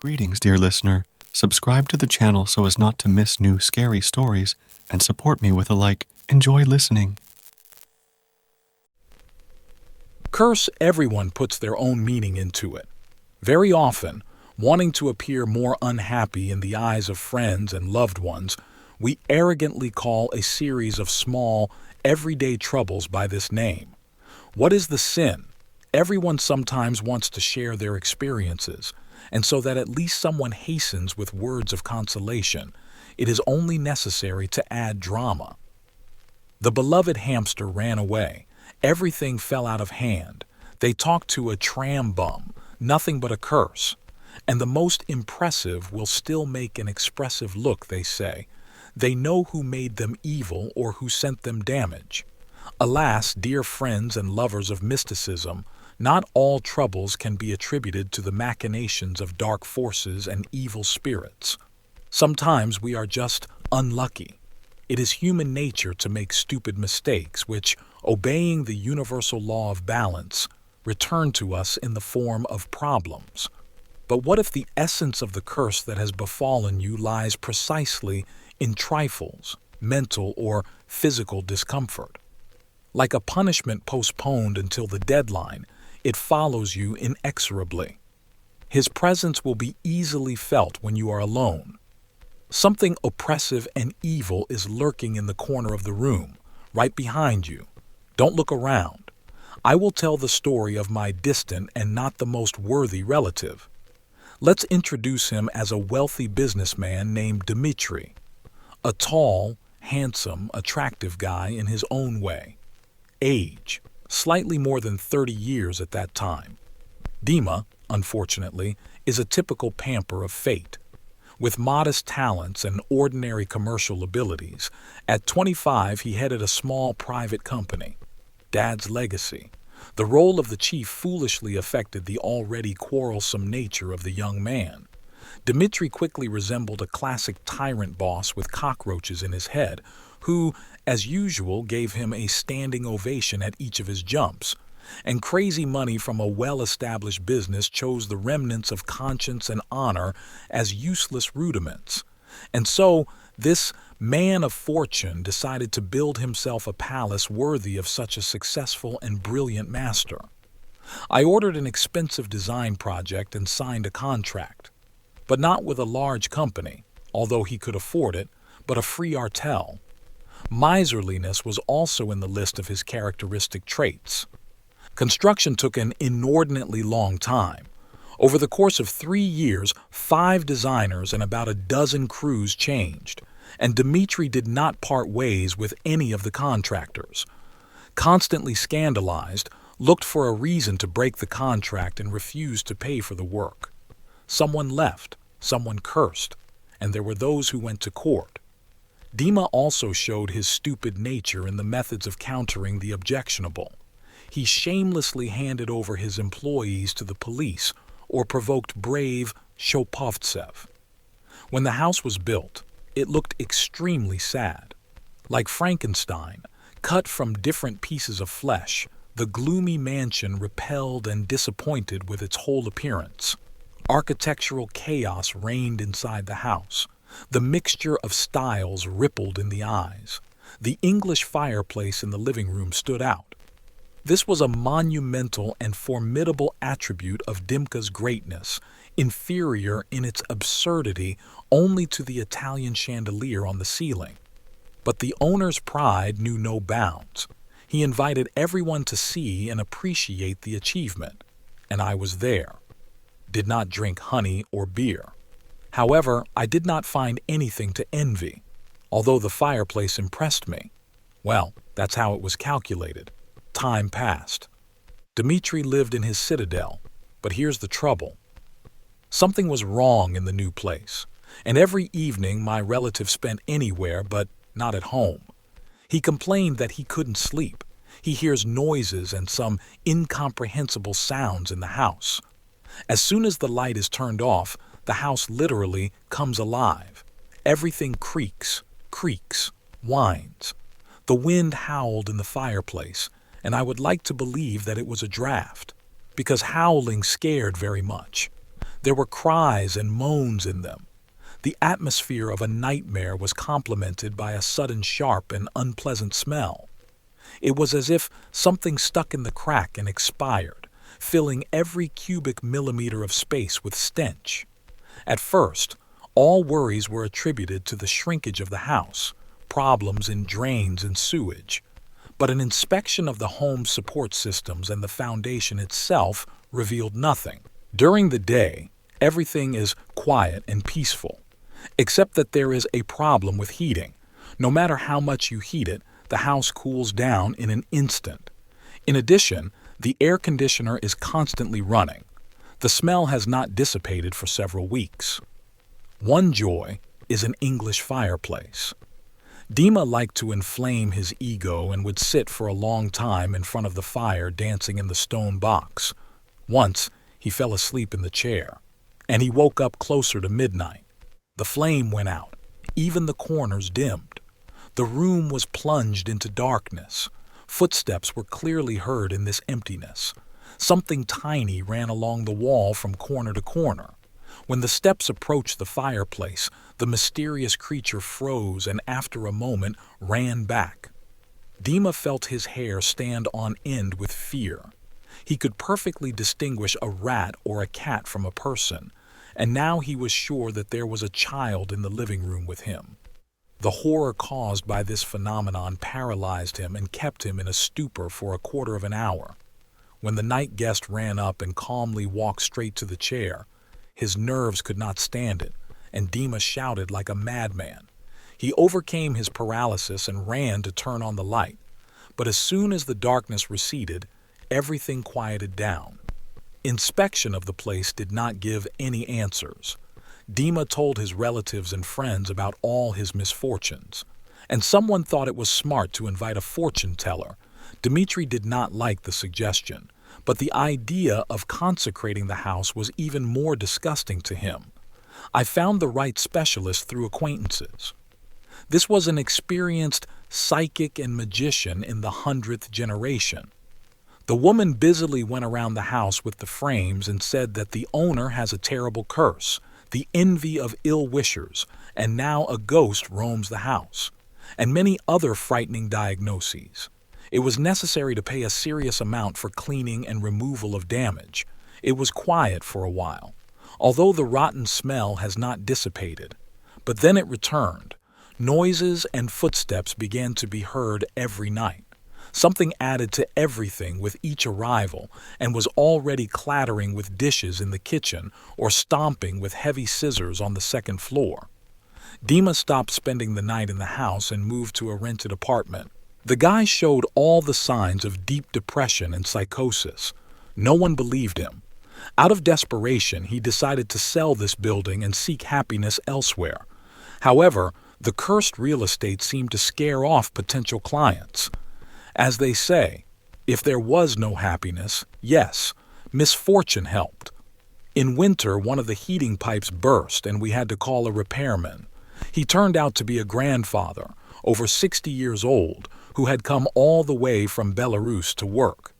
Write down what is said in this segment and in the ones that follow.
Greetings, dear listener. Subscribe to the channel so as not to miss new scary stories and support me with a like. Enjoy listening. Curse, everyone puts their own meaning into it. Very often, wanting to appear more unhappy in the eyes of friends and loved ones, we arrogantly call a series of small, everyday troubles by this name. What is the sin? Everyone sometimes wants to share their experiences, and so that at least someone hastens with words of consolation, it is only necessary to add drama. The beloved hamster ran away. Everything fell out of hand. They talked to a tram bum, nothing but a curse. And the most impressive will still make an expressive look, they say. They know who made them evil or who sent them damage. Alas, dear friends and lovers of mysticism, not all troubles can be attributed to the machinations of dark forces and evil spirits. Sometimes we are just unlucky. It is human nature to make stupid mistakes, which, obeying the universal law of balance, return to us in the form of problems. But what if the essence of the curse that has befallen you lies precisely in trifles, mental or physical discomfort? Like a punishment postponed until the deadline, it follows you inexorably. His presence will be easily felt when you are alone. Something oppressive and evil is lurking in the corner of the room, right behind you. Don't look around. I will tell the story of my distant and not the most worthy relative. Let's introduce him as a wealthy businessman named Dmitri. A tall, handsome, attractive guy in his own way. Age, slightly more than 30 years at that time. Dima, unfortunately, is a typical pamper of fate. With modest talents and ordinary commercial abilities, at 25 he headed a small private company. Dad's legacy. The role of the chief foolishly affected the already quarrelsome nature of the young man. Dmitri quickly resembled a classic tyrant boss with cockroaches in his head, who, as usual, gave him a standing ovation at each of his jumps. And crazy money from a well-established business chose the remnants of conscience and honor as useless rudiments. And so, this man of fortune decided to build himself a palace worthy of such a successful and brilliant master. I ordered an expensive design project and signed a contract. But not with a large company, although he could afford it, but a free artel. Miserliness was also in the list of his characteristic traits. Construction took an inordinately long time. Over the course of 3 years, 5 designers and about a dozen crews changed, and Dmitri did not part ways with any of the contractors. Constantly scandalized, looked for a reason to break the contract and refused to pay for the work. Someone left, someone cursed, and there were those who went to court. Dima also showed his stupid nature in the methods of countering the objectionable. He shamelessly handed over his employees to the police or provoked brave Shopovtsev. When the house was built, it looked extremely sad. Like Frankenstein, cut from different pieces of flesh, the gloomy mansion repelled and disappointed with its whole appearance. Architectural chaos reigned inside the house. The mixture of styles rippled in the eyes. The English fireplace in the living room stood out. This was a monumental and formidable attribute of Dimka's greatness, inferior in its absurdity only to the Italian chandelier on the ceiling. But the owner's pride knew no bounds. He invited everyone to see and appreciate the achievement, and I was there. Did not drink honey or beer. However, I did not find anything to envy, although the fireplace impressed me. Well, that's how it was calculated. Time passed. Dmitri lived in his citadel, but here's the trouble. Something was wrong in the new place, and every evening my relative spent anywhere but not at home. He complained that he couldn't sleep. He hears noises and some incomprehensible sounds in the house. As soon as the light is turned off, the house literally comes alive. Everything creaks, whines. The wind howled in the fireplace, and I would like to believe that it was a draft, because howling scared very much. There were cries and moans in them. The atmosphere of a nightmare was complemented by a sudden sharp and unpleasant smell. It was as if something stuck in the crack and expired, filling every cubic millimeter of space with stench. At first, all worries were attributed to the shrinkage of the house, problems in drains and sewage. But an inspection of the home's support systems and the foundation itself revealed nothing. During the day, everything is quiet and peaceful, except that there is a problem with heating. No matter how much you heat it, the house cools down in an instant. In addition, the air conditioner is constantly running. The smell has not dissipated for several weeks. One joy is an English fireplace. Dima liked to inflame his ego and would sit for a long time in front of the fire dancing in the stone box. Once, he fell asleep in the chair, and he woke up closer to midnight. The flame went out, even the corners dimmed. The room was plunged into darkness. Footsteps were clearly heard in this emptiness. Something tiny ran along the wall from corner to corner. When the steps approached the fireplace, the mysterious creature froze and after a moment ran back. Dima felt his hair stand on end with fear. He could perfectly distinguish a rat or a cat from a person, and now he was sure that there was a child in the living room with him. The horror caused by this phenomenon paralyzed him and kept him in a stupor for a quarter of an hour. When the night guest ran up and calmly walked straight to the chair, his nerves could not stand it, and Dima shouted like a madman. He overcame his paralysis and ran to turn on the light, but as soon as the darkness receded, everything quieted down. Inspection of the place did not give any answers. Dima told his relatives and friends about all his misfortunes, and someone thought it was smart to invite a fortune teller. Dmitri did not like the suggestion, but the idea of consecrating the house was even more disgusting to him. I found the right specialist through acquaintances. This was an experienced psychic and magician in the 100th generation. The woman busily went around the house with the frames and said that the owner has a terrible curse, the envy of ill-wishers, and now a ghost roams the house, and many other frightening diagnoses. It was necessary to pay a serious amount for cleaning and removal of damage. It was quiet for a while, although the rotten smell has not dissipated. But then it returned. Noises and footsteps began to be heard every night. Something added to everything with each arrival and was already clattering with dishes in the kitchen or stomping with heavy scissors on the second floor. Dima stopped spending the night in the house and moved to a rented apartment. The guy showed all the signs of deep depression and psychosis. No one believed him. Out of desperation, he decided to sell this building and seek happiness elsewhere. However, the cursed real estate seemed to scare off potential clients. As they say, if there was no happiness, yes, misfortune helped. In winter, one of the heating pipes burst and we had to call a repairman. He turned out to be a grandfather, over 60 years old, who had come all the way from Belarus to work.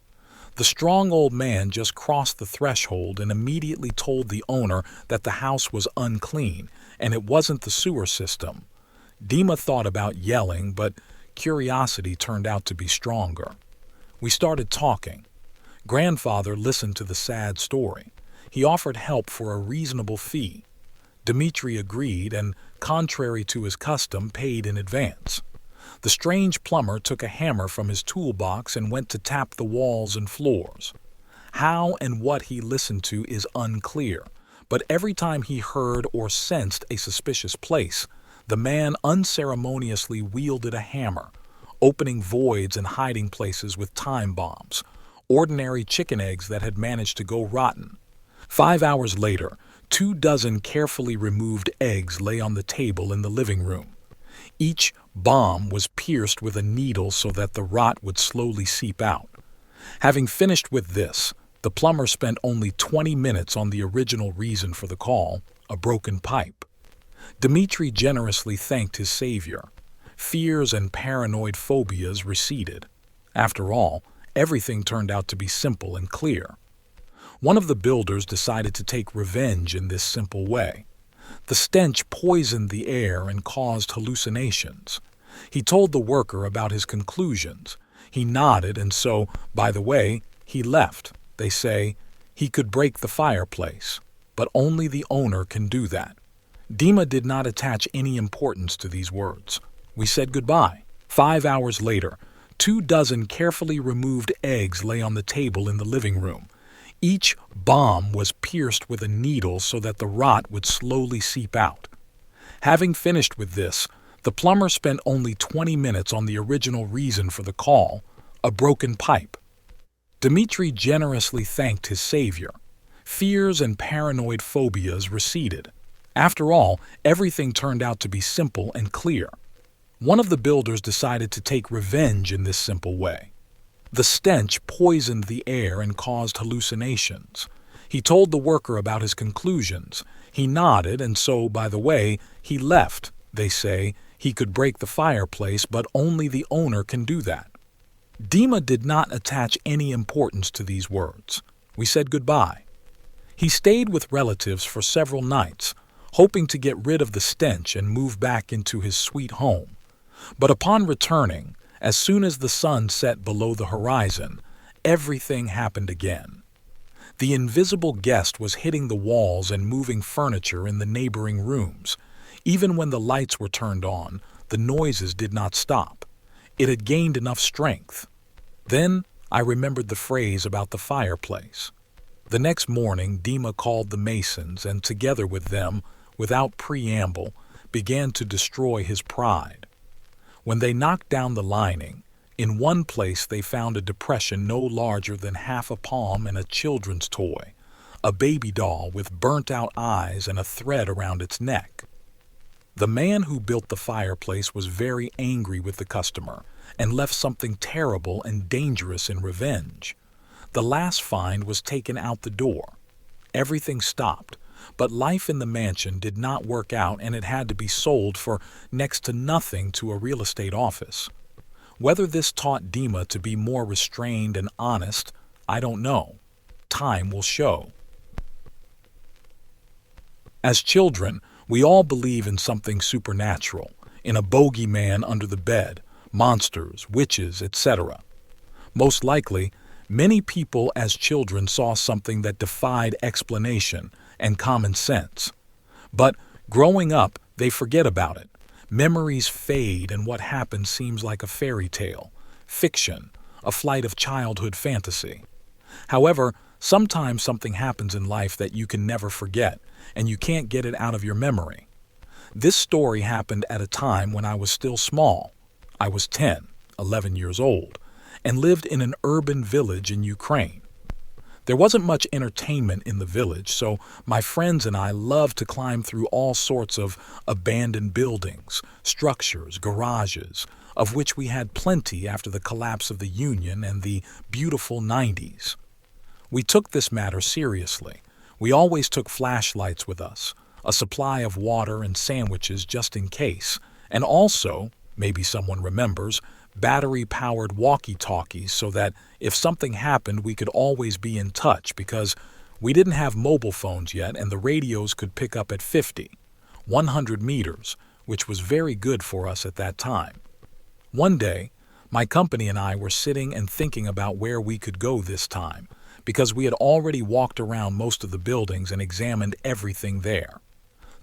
The strong old man just crossed the threshold and immediately told the owner that the house was unclean and it wasn't the sewer system. Dima thought about yelling, but curiosity turned out to be stronger. We started talking. Grandfather listened to the sad story. He offered help for a reasonable fee. Dmitri agreed and, contrary to his custom, paid in advance. The strange plumber took a hammer from his toolbox and went to tap the walls and floors. How and what he listened to is unclear, but every time he heard or sensed a suspicious place, the man unceremoniously wielded a hammer, opening voids and hiding places with time bombs, ordinary chicken eggs that had managed to go rotten. 5 hours later, 24 carefully removed eggs lay on the table in the living room. Each bomb was pierced with a needle so that the rot would slowly seep out. Having finished with this, the plumber spent only 20 minutes on the original reason for the call, a broken pipe. Dmitri generously thanked his savior. Fears and paranoid phobias receded. After all, everything turned out to be simple and clear. One of the builders decided to take revenge in this simple way. The stench poisoned the air and caused hallucinations. He told the worker about his conclusions. He nodded, and so, by the way, he left. They say, he could break the fireplace, but only the owner can do that. Dima did not attach any importance to these words. We said goodbye. 5 hours later, 24 carefully removed eggs lay on the table in the living room. Each bomb was pierced with a needle so that the rot would slowly seep out. Having finished with this, the plumber spent only 20 minutes on the original reason for the call, a broken pipe. Dmitri generously thanked his savior. Fears and paranoid phobias receded. After all, everything turned out to be simple and clear. One of the builders decided to take revenge in this simple way. The stench poisoned the air and caused hallucinations. He told the worker about his conclusions. He nodded, and so, by the way, he left. They say, he could break the fireplace, but only the owner can do that. Dima did not attach any importance to these words. We said goodbye. He stayed with relatives for several nights, hoping to get rid of the stench and move back into his sweet home. But upon returning, as soon as the sun set below the horizon, everything happened again. The invisible guest was hitting the walls and moving furniture in the neighboring rooms. Even when the lights were turned on, the noises did not stop. It had gained enough strength. Then I remembered the phrase about the fireplace. The next morning, Dima called the masons and, together with them, without preamble, began to destroy his pride. When they knocked down the lining, in one place they found a depression no larger than half a palm and a children's toy, a baby doll with burnt-out eyes and a thread around its neck. The man who built the fireplace was very angry with the customer and left something terrible and dangerous in revenge. The last find was taken out the door. Everything stopped, but life in the mansion did not work out and it had to be sold for next to nothing to a real estate office. Whether this taught Dima to be more restrained and honest, I don't know. Time will show. As children, we all believe in something supernatural, in a bogeyman under the bed, monsters, witches, etc. Most likely, many people as children saw something that defied explanation and common sense. But growing up, they forget about it. Memories fade and what happened seems like a fairy tale, fiction, a flight of childhood fantasy. However, sometimes something happens in life that you can never forget, and you can't get it out of your memory. This story happened at a time when I was still small. I was 10, 11 years old, and lived in an urban village in Ukraine. There wasn't much entertainment in the village, so my friends and I loved to climb through all sorts of abandoned buildings, structures, garages, of which we had plenty after the collapse of the Union and the beautiful 90s. We took this matter seriously. We always took flashlights with us, a supply of water and sandwiches just in case, and also, maybe someone remembers, battery-powered walkie-talkies so that if something happened we could always be in touch because we didn't have mobile phones yet and the radios could pick up at 50, 100 meters, which was very good for us at that time. One day, my company and I were sitting and thinking about where we could go this time because we had already walked around most of the buildings and examined everything there.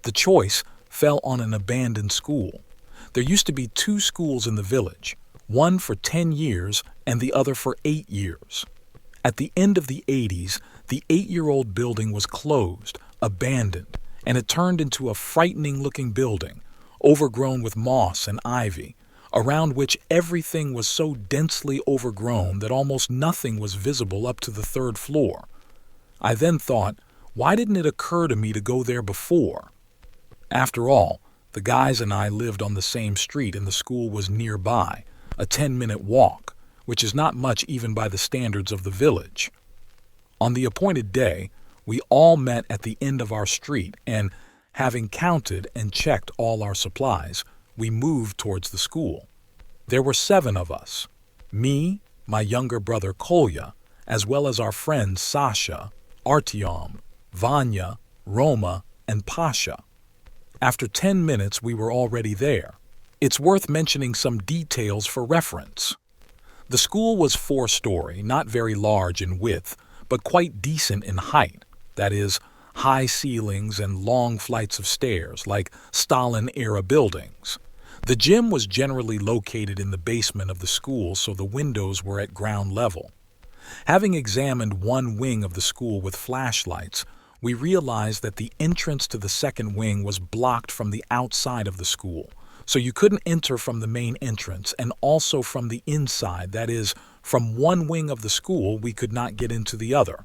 The choice fell on an abandoned school. There used to be 2 schools in the village, one for 10 years and the other for 8 years. At the end of the 80s, the 8-year-old building was closed, abandoned, and it turned into a frightening-looking building, overgrown with moss and ivy, around which everything was so densely overgrown that almost nothing was visible up to the 3rd floor. I then thought, why didn't it occur to me to go there before? After all, the guys and I lived on the same street and the school was nearby, a 10-minute walk, which is not much even by the standards of the village. On the appointed day, we all met at the end of our street and, having counted and checked all our supplies, we moved towards the school. There were 7 of us, me, my younger brother Kolya, as well as our friend Sasha, Artyom, Vanya, Roma, and Pasha. After 10 minutes, we were already there. It's worth mentioning some details for reference. The school was 4-story, not very large in width, but quite decent in height. That is, high ceilings and long flights of stairs, like Stalin-era buildings. The gym was generally located in the basement of the school, so the windows were at ground level. Having examined one wing of the school with flashlights, we realized that the entrance to the second wing was blocked from the outside of the school, so you couldn't enter from the main entrance, and also from the inside, that is, from one wing of the school we could not get into the other.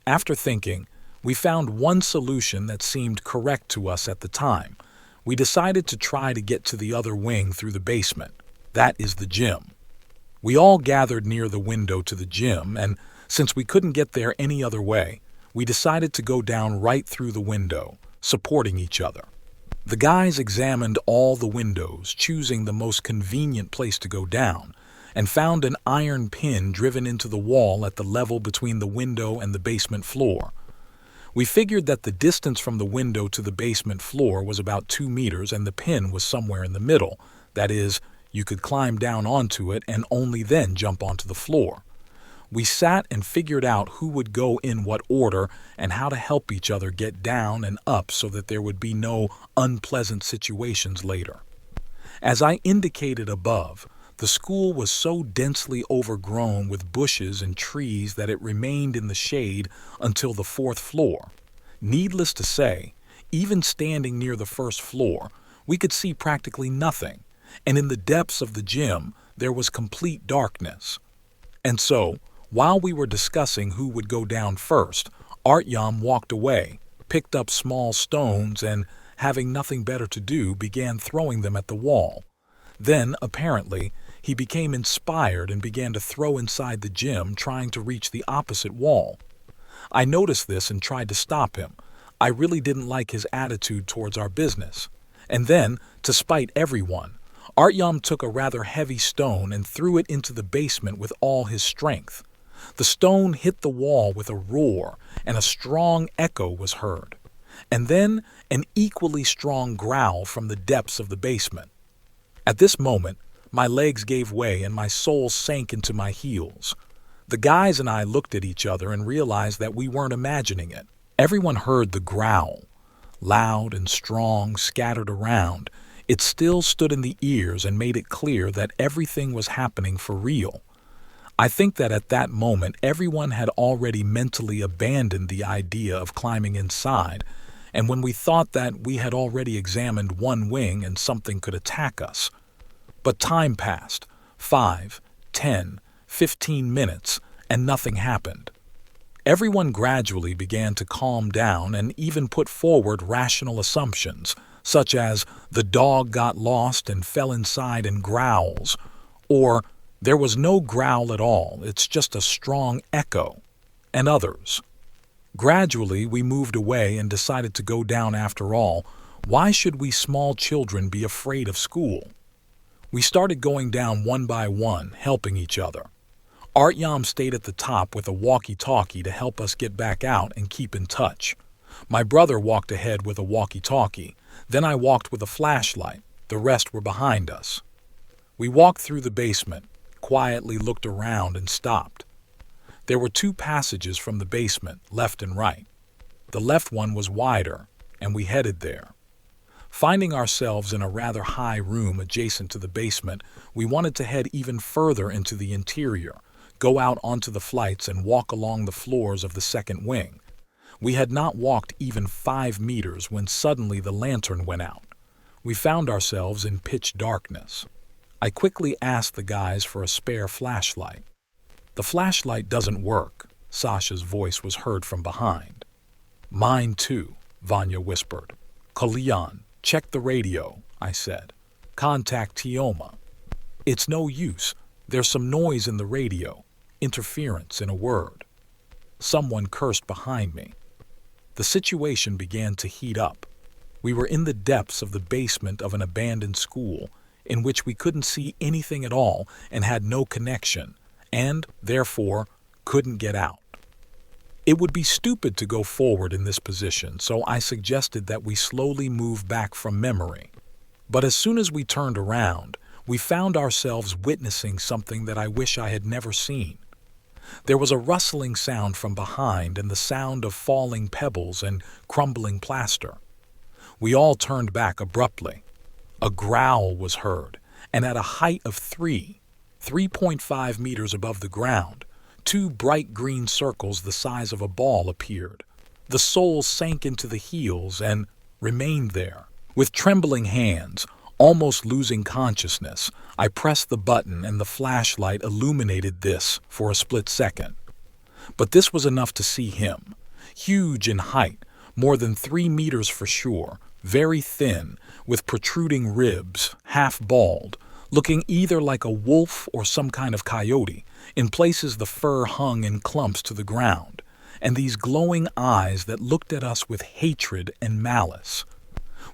After thinking, we found one solution that seemed correct to us at the time. We decided to try to get to the other wing through the basement. That is the gym. We all gathered near the window to the gym, and since we couldn't get there any other way, we decided to go down right through the window, supporting each other. The guys examined all the windows, choosing the most convenient place to go down, and found an iron pin driven into the wall at the level between the window and the basement floor. We figured that the distance from the window to the basement floor was about 2 meters and the pin was somewhere in the middle. That is, you could climb down onto it and only then jump onto the floor. We sat and figured out who would go in what order and how to help each other get down and up so that there would be no unpleasant situations later. As I indicated above, the school was so densely overgrown with bushes and trees that it remained in the shade until the 4th floor. Needless to say, even standing near the 1st floor, we could see practically nothing, and in the depths of the gym, there was complete darkness. And so, while we were discussing who would go down first, Artyom walked away, picked up small stones, and, having nothing better to do, began throwing them at the wall. Then, apparently, he became inspired and began to throw inside the gym, trying to reach the opposite wall. I noticed this and tried to stop him. I really didn't like his attitude towards our business. And then, to spite everyone, Artyom took a rather heavy stone and threw it into the basement with all his strength. The stone hit the wall with a roar, and a strong echo was heard. And then an equally strong growl from the depths of the basement. At this moment, my legs gave way and my soul sank into my heels. The guys and I looked at each other and realized that we weren't imagining it. Everyone heard the growl. Loud and strong, scattered around, it still stood in the ears and made it clear that everything was happening for real. I think that at that moment everyone had already mentally abandoned the idea of climbing inside, and when we thought that we had already examined one wing and something could attack us. But time passed, 5, 10, 15 minutes, and nothing happened. Everyone gradually began to calm down and even put forward rational assumptions, such as the dog got lost and fell inside and growls, or there was no growl at all, it's just a strong echo, and others. Gradually, we moved away and decided to go down after all. Why should we small children be afraid of school? We started going down one by one, helping each other. Artyom stayed at the top with a walkie-talkie to help us get back out and keep in touch. My brother walked ahead with a walkie-talkie. Then I walked with a flashlight. The rest were behind us. We walked through the basement, quietly looked around and stopped. There were 2 passages from the basement, left and right. The left one was wider, and we headed there. Finding ourselves in a rather high room adjacent to the basement, we wanted to head even further into the interior, go out onto the flights and walk along the floors of the second wing. We had not walked even 5 meters when suddenly the lantern went out. We found ourselves in pitch darkness. I quickly asked the guys for a spare flashlight. "The flashlight doesn't work," Sasha's voice was heard from behind. "Mine too," Vanya whispered. "Kolyan, check the radio," I said. "Contact Tioma." "It's no use. There's some noise in the radio. Interference, in a word." Someone cursed behind me. The situation began to heat up. We were in the depths of the basement of an abandoned school, in which we couldn't see anything at all and had no connection, and, therefore, couldn't get out. It would be stupid to go forward in this position, so I suggested that we slowly move back from memory. But as soon as we turned around, we found ourselves witnessing something that I wish I had never seen. There was a rustling sound from behind and the sound of falling pebbles and crumbling plaster. We all turned back abruptly. A growl was heard, and at a height of 3.5 meters above the ground, two bright green circles the size of a ball appeared. The soul sank into the heels and remained there. With trembling hands, almost losing consciousness, I pressed the button and the flashlight illuminated this for a split second. But this was enough to see him. Huge in height, more than 3 meters for sure, very thin, with protruding ribs, half bald, looking either like a wolf or some kind of coyote. In places the fur hung in clumps to the ground, and these glowing eyes that looked at us with hatred and malice.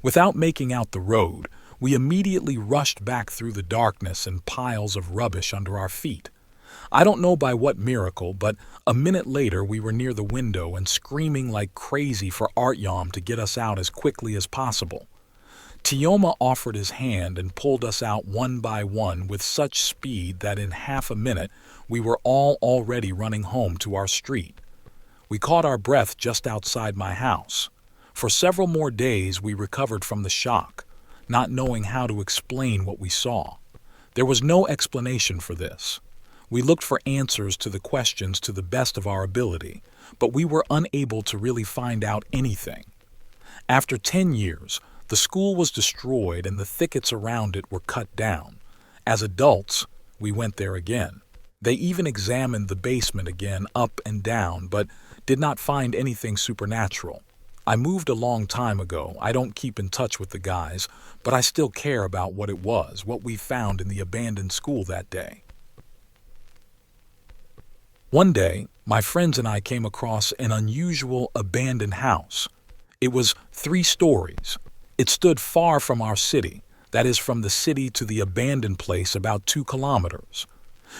Without making out the road, we immediately rushed back through the darkness and piles of rubbish under our feet. I don't know by what miracle, but a minute later we were near the window and screaming like crazy for Artyom to get us out as quickly as possible. Tioma offered his hand and pulled us out one by one with such speed that in half a minute we were all already running home to our street. We caught our breath just outside my house. For several more days we recovered from the shock, not knowing how to explain what we saw. There was no explanation for this. We looked for answers to the questions to the best of our ability, but we were unable to really find out anything. After 10 years, the school was destroyed and the thickets around it were cut down. As adults, we went there again. They even examined the basement again, up and down, but did not find anything supernatural. I moved a long time ago. I don't keep in touch with the guys, but I still care about what it was, what we found in the abandoned school that day. One day, my friends and I came across an unusual abandoned house. It was 3 stories. It stood far from our city, that is, from the city to the abandoned place about 2 kilometers.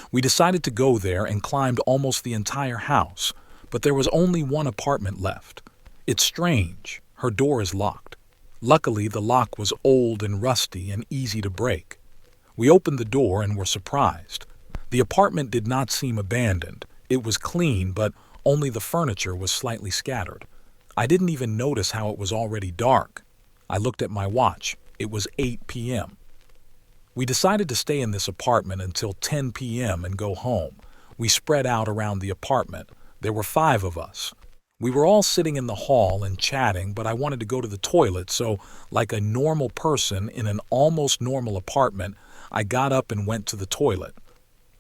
We decided to go there and climbed almost the entire house, but there was only one apartment left. It's strange. Her door is locked. Luckily, the lock was old and rusty and easy to break. We opened the door and were surprised. The apartment did not seem abandoned. It was clean, but only the furniture was slightly scattered. I didn't even notice how it was already dark. I looked at my watch. It was 8 p.m. We decided to stay in this apartment until 10 p.m. and go home. We spread out around the apartment. There were 5 of us. We were all sitting in the hall and chatting, but I wanted to go to the toilet, so like a normal person in an almost normal apartment, I got up and went to the toilet.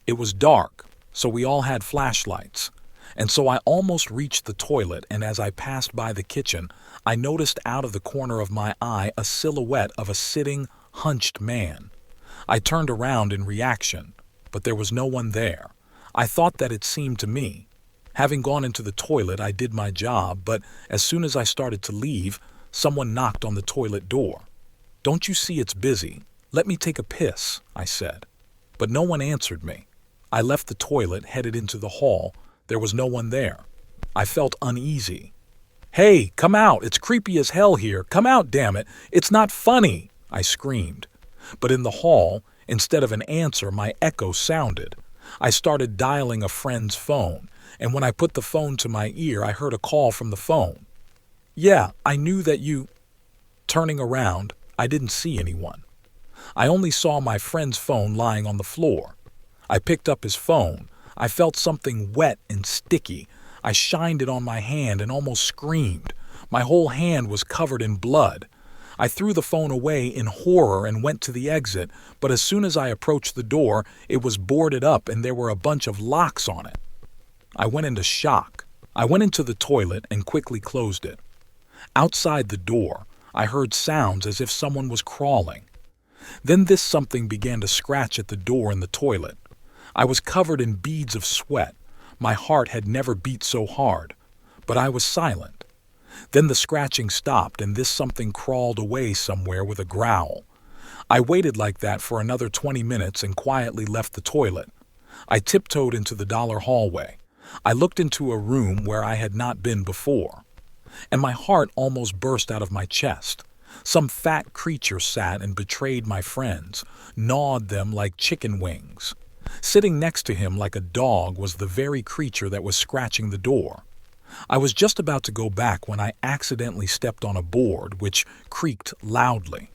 It was dark, so we all had flashlights. And so I almost reached the toilet, and as I passed by the kitchen, I noticed out of the corner of my eye a silhouette of a sitting, hunched man. I turned around in reaction, but there was no one there. I thought that it seemed to me. Having gone into the toilet, I did my job, but as soon as I started to leave, someone knocked on the toilet door. "Don't you see it's busy? Let me take a piss," I said. But no one answered me. I left the toilet, headed into the hall. There was no one there. I felt uneasy. "Hey, come out! It's creepy as hell here! Come out, damn it! It's not funny!" I screamed. But in the hall, instead of an answer, my echo sounded. I started dialing a friend's phone, and when I put the phone to my ear, I heard a call from the phone. "Yeah, I knew that you..." Turning around, I didn't see anyone. I only saw my friend's phone lying on the floor. I picked up his phone. I felt something wet and sticky. I shined it on my hand and almost screamed. My whole hand was covered in blood. I threw the phone away in horror and went to the exit, but as soon as I approached the door, it was boarded up and there were a bunch of locks on it. I went into shock. I went into the toilet and quickly closed it. Outside the door, I heard sounds as if someone was crawling. Then this something began to scratch at the door in the toilet. I was covered in beads of sweat. My heart had never beat so hard, but I was silent. Then the scratching stopped and this something crawled away somewhere with a growl. I waited like that for another 20 minutes and quietly left the toilet. I tiptoed into the dollar hallway. I looked into a room where I had not been before, and my heart almost burst out of my chest. Some fat creature sat and betrayed my friends, gnawed them like chicken wings. Sitting next to him like a dog was the very creature that was scratching the door. I was just about to go back when I accidentally stepped on a board, which creaked loudly.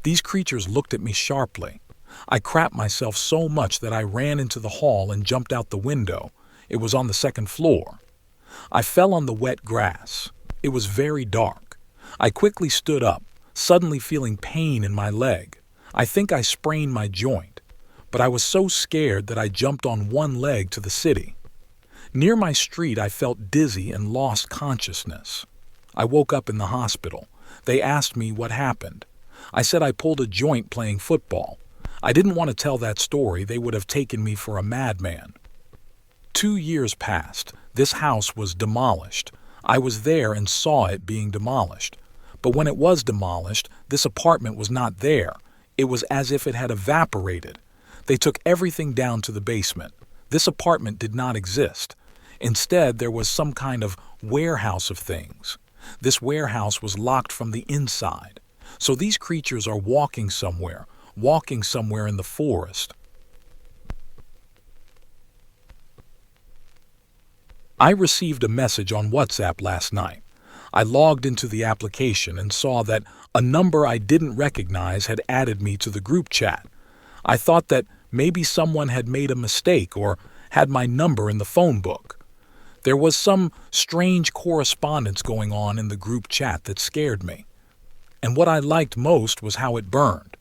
These creatures looked at me sharply. I crapped myself so much that I ran into the hall and jumped out the window. It was on the second floor. I fell on the wet grass. It was very dark. I quickly stood up, suddenly feeling pain in my leg. I think I sprained my joint, but I was so scared that I jumped on one leg to the city. Near my street, I felt dizzy and lost consciousness. I woke up in the hospital. They asked me what happened. I said I pulled a joint playing football. I didn't want to tell that story. They would have taken me for a madman. 2 years passed. This house was demolished. I was there and saw it being demolished. But when it was demolished, this apartment was not there. It was as if it had evaporated. They took everything down to the basement. This apartment did not exist. Instead, there was some kind of warehouse of things. This warehouse was locked from the inside. So these creatures are walking somewhere in the forest. I received a message on WhatsApp last night. I logged into the application and saw that a number I didn't recognize had added me to the group chat. I thought that maybe someone had made a mistake or had my number in the phone book. There was some strange correspondence going on in the group chat that scared me. And what I liked most was how it burned.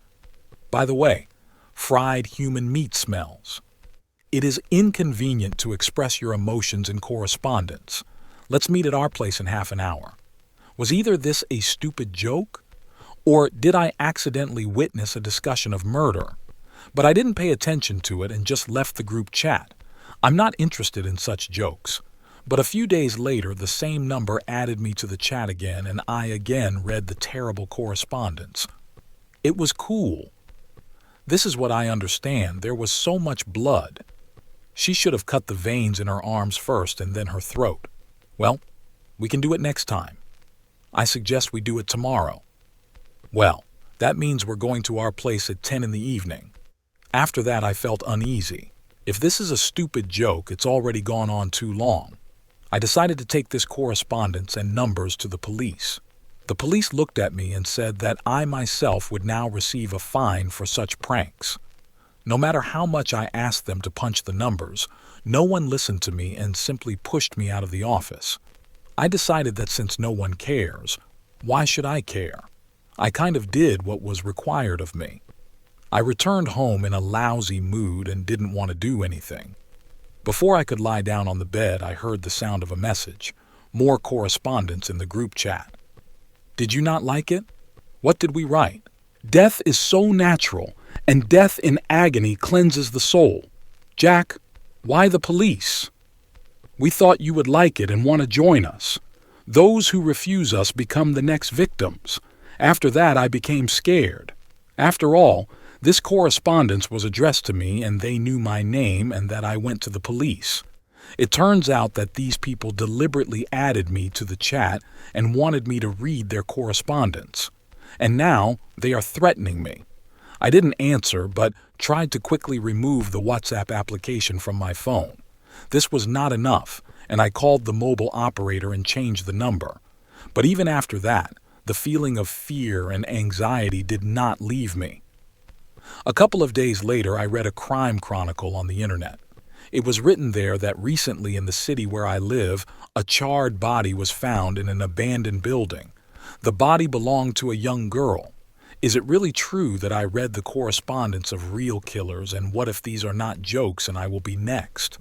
By the way, fried human meat smells. It is inconvenient to express your emotions in correspondence. Let's meet at our place in half an hour. Was either this a stupid joke, or did I accidentally witness a discussion of murder? But I didn't pay attention to it and just left the group chat. I'm not interested in such jokes. But a few days later, the same number added me to the chat again, and I again read the terrible correspondence. It was cool. This is what I understand. There was so much blood. She should have cut the veins in her arms first and then her throat. Well, we can do it next time. I suggest we do it tomorrow. Well, that means we're going to our place at 10 in the evening. After that, I felt uneasy. If this is a stupid joke, it's already gone on too long. I decided to take this correspondence and numbers to the police. The police looked at me and said that I myself would now receive a fine for such pranks. No matter how much I asked them to punch the numbers, no one listened to me and simply pushed me out of the office. I decided that since no one cares, why should I care? I kind of did what was required of me. I returned home in a lousy mood and didn't want to do anything. Before I could lie down on the bed, I heard the sound of a message. More correspondence in the group chat. Did you not like it? What did we write? Death is so natural, and death in agony cleanses the soul. Jack, why the police? We thought you would like it and want to join us. Those who refuse us become the next victims. After that, I became scared. After all, this correspondence was addressed to me and they knew my name and that I went to the police. It turns out that these people deliberately added me to the chat and wanted me to read their correspondence. And now they are threatening me. I didn't answer, but tried to quickly remove the WhatsApp application from my phone. This was not enough, and I called the mobile operator and changed the number. But even after that, the feeling of fear and anxiety did not leave me. A couple of days later, I read a crime chronicle on the internet. It was written there that recently in the city where I live, a charred body was found in an abandoned building. The body belonged to a young girl. Is it really true that I read the correspondence of real killers, and what if these are not jokes and I will be next?